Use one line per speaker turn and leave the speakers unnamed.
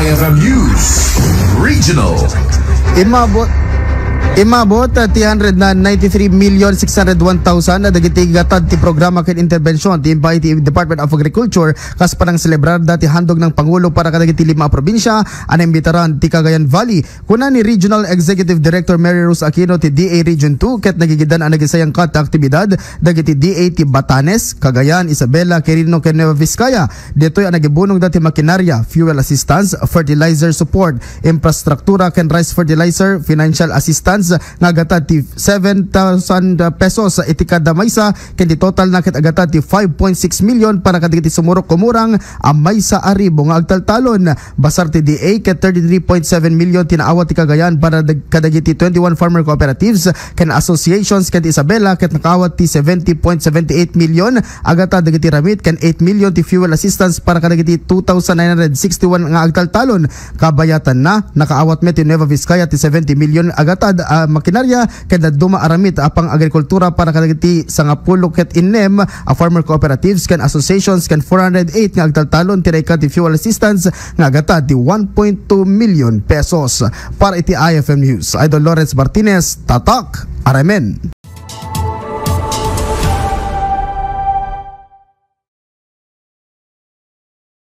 IFM News Regional.
Imabot 393,601,000 na dagiti gatad ti programa ken interbensyon ti Department of Agriculture kas panang celebrar dati handog ng Pangulo para kadagiti 5 probinsya anang bitaran ti Cagayan Valley. Kuna ni Regional Executive Director Mary Rose Aquino ti DA Region 2 ket nagigidan ang nagisayang kat aktibidad dagiti DA ti Batanes, Cagayan, Isabela, Quirino ken Nueva Vizcaya. Ditoy ang nagibunong dati makinarya, fuel assistance, fertilizer support, infrastruktura ken rice fertilizer, financial assistance nga agatad ti 7,000 pesos sa itikada maysa ken di total na ket agatad ti 5.6 million para kadagiti sumurok kumurang ang maysa aribo nga agtaltalon. Basar ti DA ket 33.7 million tinaawat ti Cagayan para kadagiti 21 farmer cooperatives ken associations ken Isabela ket nakaawat ti 70.78 million agatad dagiti ramit ken 8 million ti fuel assistance para kadagiti 2,961 nga agtaltalon. Kabayatan na nakaawat met ti Nueva Vizcaya ti 70 million agatad makinarya ken duma aramid apang agrikultura para kadagiti 10 ket 6 farmer cooperatives ken associations ken 408 nga agtaltalon tinay ti fuel assistance nga agatad ti 1.2 million pesos. Para iti IFM News, Idol Lawrence Martinez, Tatak, Aramen.